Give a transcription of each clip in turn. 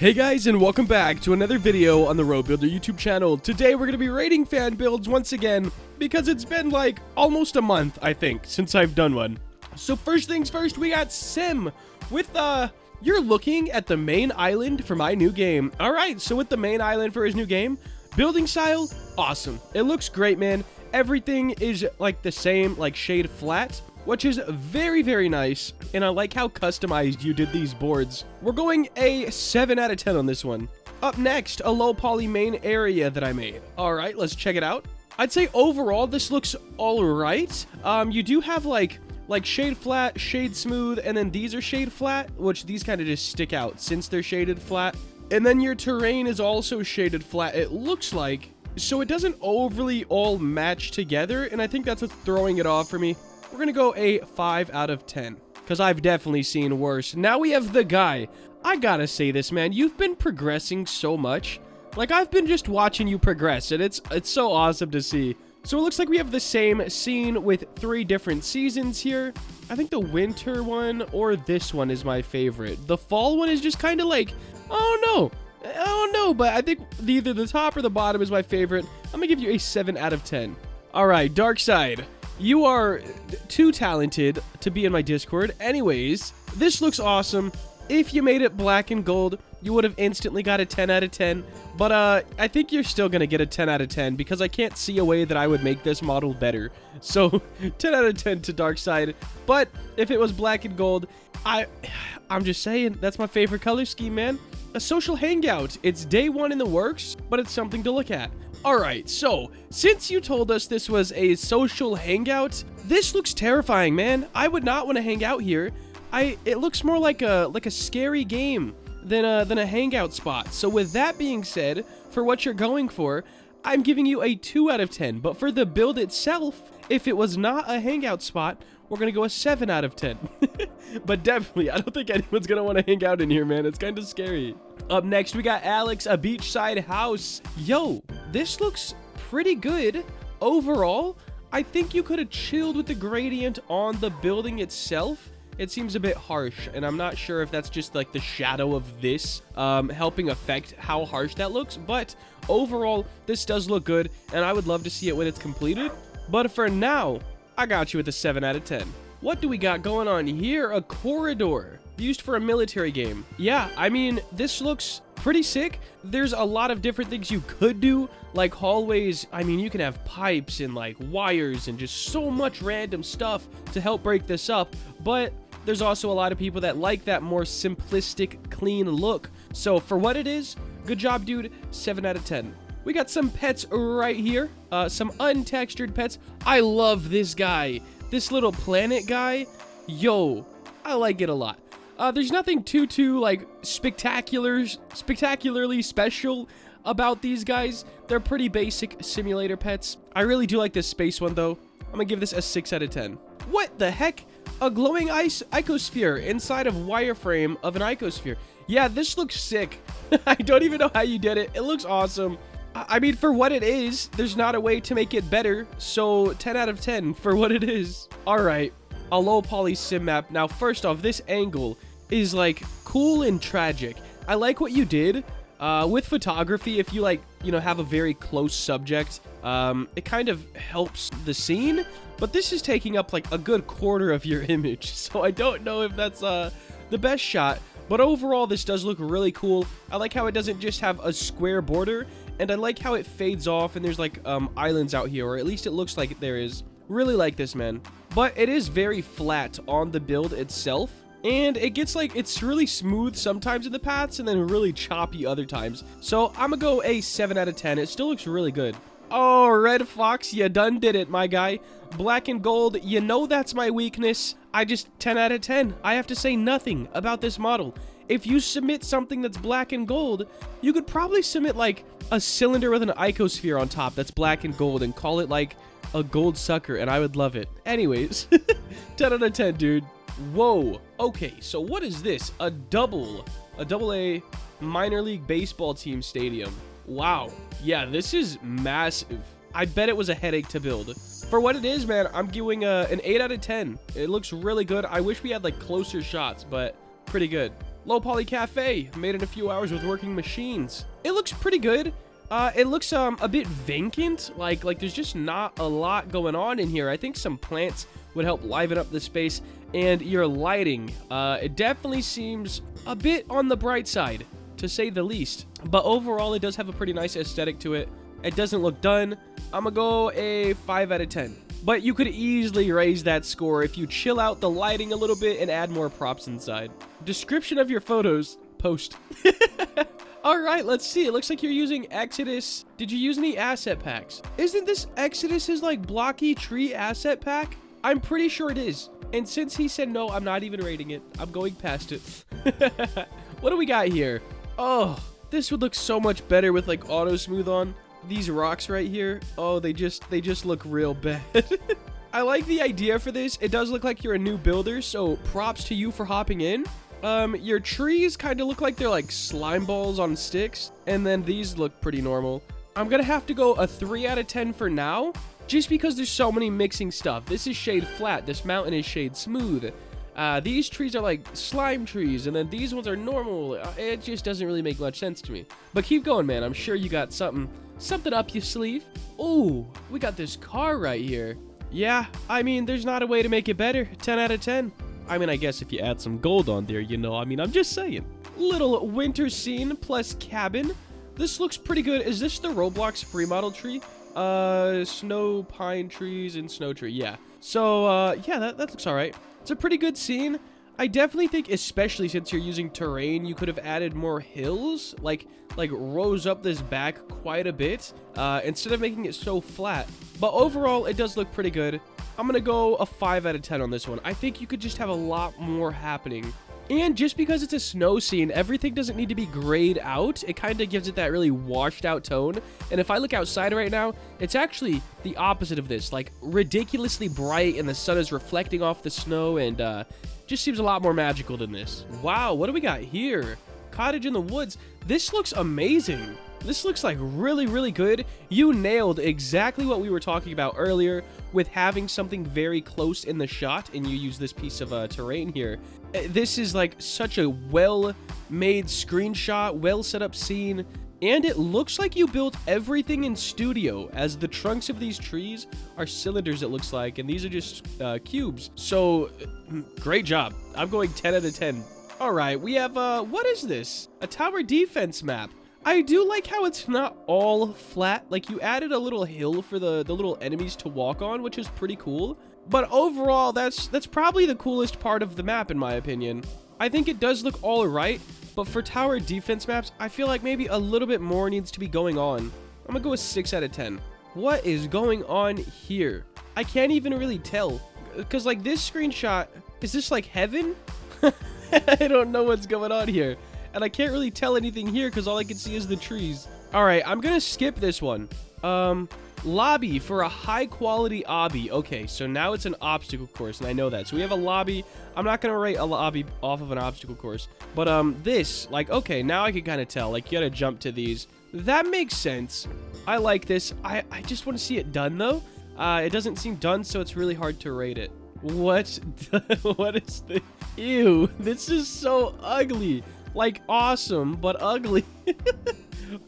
Hey guys, and welcome back to another video on the RoBuilder YouTube channel. Today we're going to be rating fan builds once again because it's been like almost a month, I think, since I've done one. So first things first, we got Sim with you're looking at the main island for my new game. All right, so with the main island for his new game, building style, awesome. It looks great, man. Everything is like the same, like shade flat, which is very, very nice. And I like how customized you did these boards. We're going a 7 out of 10 on this one. Up next, a low poly main area that I made. All right, let's check it out. I'd say overall, this looks all right. You do have like shade flat, shade smooth, and then these are shade flat, which these kind of just stick out since they're shaded flat. And then your terrain is also shaded flat, it looks like. So it doesn't overly all match together, and I think that's what's throwing it off for me. We're going to go a 5 out of 10, because I've definitely seen worse. Now we have the guy. I gotta say this, man. You've been progressing so much. Like, I've been just watching you progress, and it's so awesome to see. So it looks like we have the same scene with 3 different seasons here. I think the winter one or this one is my favorite. The fall one is just kind of like, I don't know, but I think either the top or the bottom is my favorite. I'm going to give you a 7 out of 10. All right, Dark Side. You are too talented to be in my Discord. Anyways, this looks awesome. If you made it black and gold, you would have instantly got a 10 out of 10. But I think you're still going to get a 10 out of 10 because I can't see a way that I would make this model better. So 10 out of 10 to Dark Side. But if it was black and gold, I'm just saying, that's my favorite color scheme, man. A social hangout. It's day 1 in the works, but it's something to look at. Alright, so, since you told us this was a social hangout, this looks terrifying, man. I would not want to hang out here. It looks more like a scary game than a hangout spot. So with that being said, for what you're going for, I'm giving you a 2 out of 10. But for the build itself, if it was not a hangout spot, we're going to go a 7 out of 10. But definitely, I don't think anyone's going to want to hang out in here, man. It's kind of scary. Up next, we got Alex, a beachside house. Yo, this looks pretty good. Overall, I think you could have chilled with the gradient on the building itself. It seems a bit harsh, and I'm not sure if that's just like the shadow of this helping affect how harsh that looks. But overall, this does look good, and I would love to see it when it's completed. But for now, I got you with a 7 out of 10. What do we got going on here? A corridor used for a military game. Yeah, I mean, this looks pretty sick. There's a lot of different things you could do, like hallways. I mean, you can have pipes and like wires and just so much random stuff to help break this up. But there's also a lot of people that like that more simplistic, clean look. So for what it is, good job, dude. 7 out of 10. We got some pets right here. Some untextured pets. I love this guy. This little planet guy. Yo, I like it a lot. There's nothing too like spectacularly special about these guys. They're pretty basic simulator pets. I really do like this space one though. I'm gonna give this a 6 out of 10. What the heck? A glowing icosphere inside of wireframe of an icosphere. Yeah, this looks sick. I don't even know how you did it. It looks awesome. I mean, for what it is, there's not a way to make it better. So 10 out of 10 for what it is. All right, a low poly sim map. Now, first off, this angle is like cool and tragic. I like what you did with photography. If you like, have a very close subject, it kind of helps the scene. But this is taking up like a good quarter of your image. So I don't know if that's the best shot. But overall, this does look really cool. I like how it doesn't just have a square border. And I like how it fades off and there's like islands out here. Or at least it looks like there is. Really like this, man. But it is very flat on the build itself. And it gets like, it's really smooth sometimes in the paths and then really choppy other times. So I'm gonna go a 7 out of 10. It still looks really good. Oh, Red Fox, you done did it, my guy. Black and gold, that's my weakness. I just 10 out of 10. I have to say nothing about this model. If you submit something that's black and gold, you could probably submit like a cylinder with an icosphere on top that's black and gold and call it like a gold sucker, and I would love it. Anyways, 10 out of 10, dude. Whoa. Okay, so what is this? A double A minor league baseball team stadium. Wow. Yeah, this is massive. I bet it was a headache to build. For what it is, man, I'm giving an 8 out of 10. It looks really good. I wish we had like closer shots, but pretty good. Low poly cafe, made in a few hours with working machines. It looks pretty good. It looks a bit vacant, like there's just not a lot going on in here. I think some plants would help liven up the space, and your lighting, it definitely seems a bit on the bright side, to say the least. But overall, it does have a pretty nice aesthetic to it. It doesn't look done. I'm gonna go a 5 out of 10. But you could easily raise that score if you chill out the lighting a little bit and add more props inside. Description of your photos, post. All right, let's see. It looks like you're using Exodus. Did you use any asset packs? Isn't this Exodus's like blocky tree asset pack? I'm pretty sure it is. And since he said no, I'm not even rating it. I'm going past it. What do we got here? Oh, this would look so much better with like auto smooth on. These rocks right here, oh, they just look real bad. I like the idea for this. It does look like you're a new builder, so props to you for hopping in. Your trees kind of look like they're like slime balls on sticks, and then these look pretty normal. I'm gonna have to go a 3 out of 10 for now, just because there's so many mixing stuff. This is shade flat, this mountain is shade smooth. These trees are like slime trees, and then these ones are normal. It just doesn't really make much sense to me. But keep going, man. I'm sure you got something up your sleeve. Oh, we got this car right here. Yeah, I mean, there's not a way to make it better. 10 out of 10. I mean, I guess if you add some gold on there, you know, I mean, I'm just saying. Little winter scene plus cabin. This looks pretty good. Is this the Roblox free model tree? Snow pine trees and snow tree. Yeah. So, yeah, that looks all right. It's a pretty good scene. I definitely think, especially since you're using terrain, you could have added more hills, like rose up this back quite a bit, instead of making it so flat. But overall, it does look pretty good. I'm gonna go a 5 out of 10 on this one. I think you could just have a lot more happening. And just because it's a snow scene, everything doesn't need to be grayed out. It kind of gives it that really washed out tone. And if I look outside right now, it's actually the opposite of this. Like, ridiculously bright, and the sun is reflecting off the snow, and just seems a lot more magical than this. Wow, what do we got here? Cottage in the woods. This looks amazing. This looks like really, really good. You nailed exactly what we were talking about earlier with having something very close in the shot, and you use this piece of terrain here. This is like such a well-made screenshot, well-set-up scene, and it looks like you built everything in studio, as the trunks of these trees are cylinders, it looks like, and these are just cubes. So, great job. I'm going 10 out of 10. All right, we have, what is this? A tower defense map. I do like how it's not all flat. Like, you added a little hill for the little enemies to walk on, which is pretty cool. But overall, that's probably the coolest part of the map, in my opinion. I think it does look all right, but for tower defense maps, I feel like maybe a little bit more needs to be going on. I'm gonna go with 6 out of 10. What is going on here? I can't even really tell. Because, like, this screenshot, is this, like, heaven? I don't know what's going on here. And I can't really tell anything here because all I can see is the trees. All right, I'm going to skip this one. Lobby for a high-quality obby. Okay, so now it's an obstacle course, and I know that. So we have a lobby. I'm not going to rate a lobby off of an obstacle course. But this, like, okay, now I can kind of tell. Like, you got to jump to these. That makes sense. I like this. I just want to see it done, though. It doesn't seem done, so it's really hard to rate it. What? What is this? Ew, this is so ugly. Like, awesome, but ugly.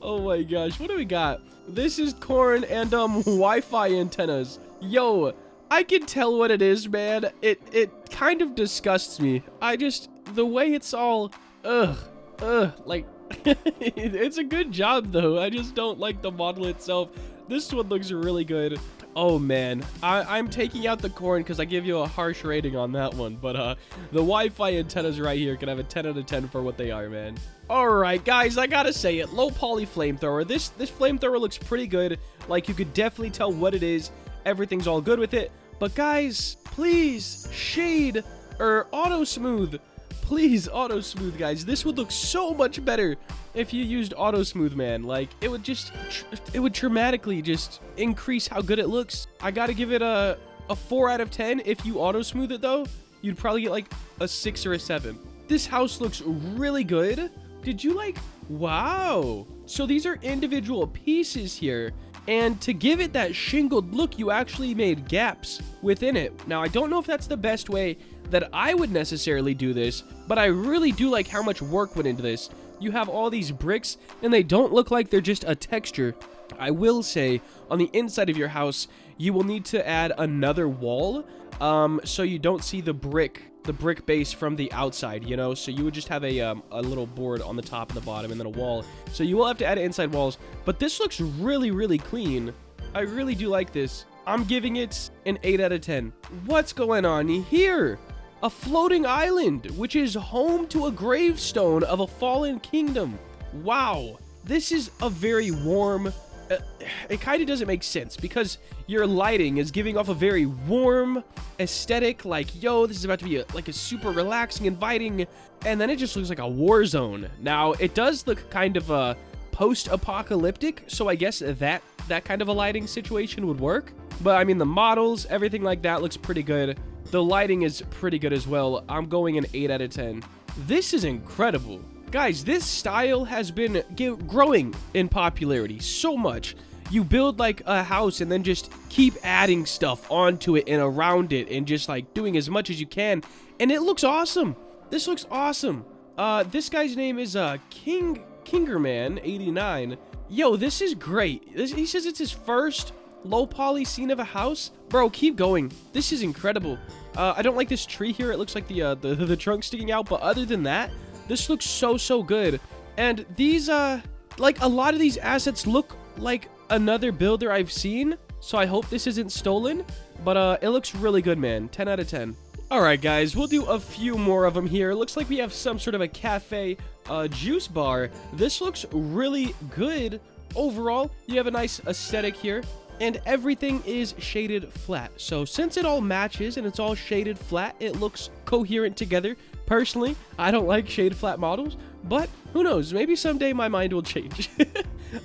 Oh my gosh, what do we got? This is corn and Wi-Fi antennas. Yo, I can tell what it is, man. It kind of disgusts me. The way it's all like it's a good job though. I just don't like the model itself. This one looks really good. Oh man, I'm taking out the corn because I give you a harsh rating on that one, but the Wi-Fi antennas right here can have a 10 out of 10 for what they are, man. Alright guys, I gotta say it, low poly flamethrower. This flamethrower looks pretty good. Like, you could definitely tell what it is. Everything's all good with it. But guys, please, shade or auto smooth. Please, auto smooth, guys. This would look so much better if you used auto smooth, man. Like, it would dramatically just increase how good it looks. I gotta give it a 4 out of 10. If you auto smooth it though, you'd probably get like a 6 or a 7. This house looks really good. Did you like, wow. So these are individual pieces here. And to give it that shingled look, you actually made gaps within it. Now, I don't know if that's the best way that I would necessarily do this, but I really do like how much work went into this. You have all these bricks, and they don't look like they're just a texture. I will say, on the inside of your house, you will need to add another wall, so you don't see the brick base from the outside, you know? So you would just have a little board on the top and the bottom, and then a wall. So you will have to add inside walls, but this looks really, really clean. I really do like this. I'm giving it an 8 out of 10. What's going on here? A floating island, which is home to a gravestone of a fallen kingdom. Wow. This is a very warm... it kind of doesn't make sense because your lighting is giving off a very warm aesthetic, like, yo, this is about to be like a super relaxing, inviting, and then it just looks like a war zone. Now, it does look kind of post-apocalyptic, so I guess that kind of a lighting situation would work. But I mean, the models, everything like that looks pretty good. The lighting is pretty good as well. I'm going an 8 out of 10. This is incredible. Guys, this style has been growing in popularity so much. You build like a house and then just keep adding stuff onto it and around it and just like doing as much as you can. And it looks awesome. This looks awesome. This guy's name is Kingerman89. Yo, this is great. He says it's his first low poly scene of a house. Bro, keep going. This is incredible. I don't like this tree here. It looks like the trunk sticking out. But other than that, this looks so good. And these, like a lot of these assets look like another builder I've seen. So I hope this isn't stolen. But it looks really good, man. 10 out of 10. Alright, guys. We'll do a few more of them here. It looks like we have some sort of a cafe juice bar. This looks really good. Overall, you have a nice aesthetic here. And everything is shaded flat. So since it all matches and it's all shaded flat, it looks coherent together. Personally, I don't like shade flat models, but who knows? Maybe someday my mind will change.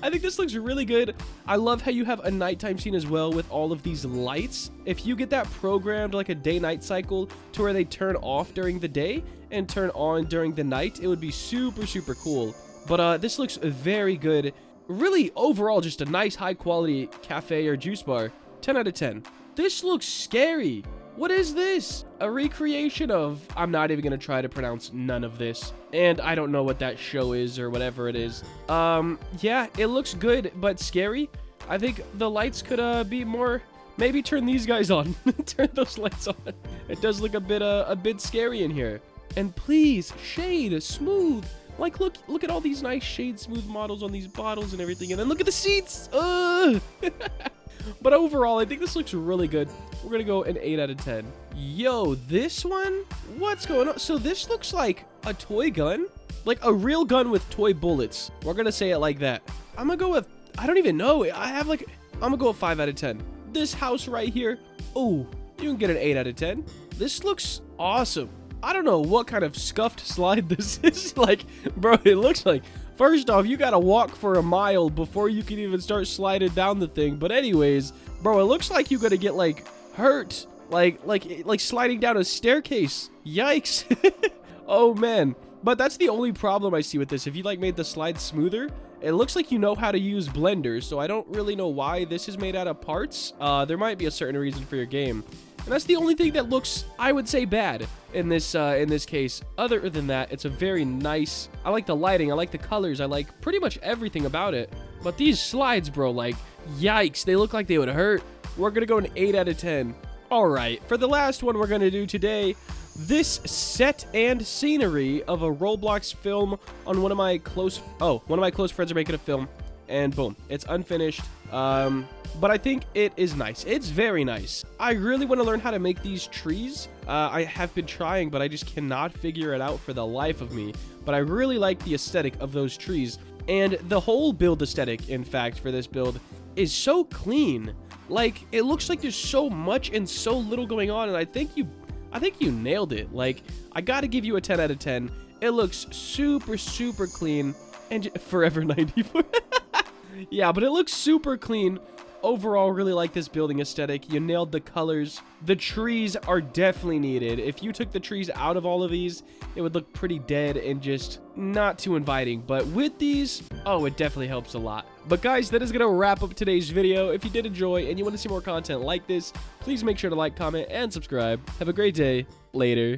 I think this looks really good. I love how you have a nighttime scene as well with all of these lights. If you get that programmed like a day-night cycle to where they turn off during the day and turn on during the night, it would be super cool. But this looks very good. Really, overall, just a nice high-quality cafe or juice bar. 10 out of 10. This looks scary. What is this? A recreation of... I'm not even going to try to pronounce none of this. And I don't know what that show is or whatever it is. Yeah, it looks good, but scary. I think the lights could be more... Maybe turn these guys on. Turn those lights on. It does look a bit scary in here. And please, shade, smooth. Like, look at all these nice shade smooth models on these bottles and everything. And then look at the seats. But overall, I think this looks really good. We're going to go an 8 out of 10. Yo, this one? What's going on? So this looks like a toy gun. Like a real gun with toy bullets. We're going to say it like that. I'm going to go with... I don't even know. I'm going to go with 5 out of 10. This house right here. Oh, you can get an 8 out of 10. This looks awesome. I don't know what kind of scuffed slide this is. Like, bro, it looks like, first off, you gotta walk for a mile before you can even start sliding down the thing. But anyways, bro, it looks like you're gonna get, like, hurt. Like sliding down a staircase. Yikes. Oh, man. But that's the only problem I see with this. If you, like, made the slide smoother, it looks like you know how to use blenders. So I don't really know why this is made out of parts. There might be a certain reason for your game. And that's the only thing that looks, I would say, bad in this case. Other than that, it's a very nice... I like the lighting. I like the colors. I like pretty much everything about it. But these slides, bro, like, yikes. They look like they would hurt. We're going to go an 8 out of 10. All right. For the last one we're going to do today, this set and scenery of a Roblox film on one of my close friends are making a film. And boom, it's unfinished. But I think it is nice. It's very nice. I really want to learn how to make these trees. I have been trying, but I just cannot figure it out for the life of me. But I really like the aesthetic of those trees. And the whole build aesthetic, in fact, for this build is so clean. Like, it looks like there's so much and so little going on. And I think you nailed it. Like, I got to give you a 10 out of 10. It looks super clean. And Forever 94. Yeah, but it looks super clean. Overall, really like this building aesthetic. You nailed the colors. The trees are definitely needed. If you took the trees out of all of these, it would look pretty dead and just not too inviting. But with these, oh, it definitely helps a lot. But guys, that is going to wrap up today's video. If you did enjoy and you want to see more content like this, please make sure to like, comment, and subscribe. Have a great day. Later.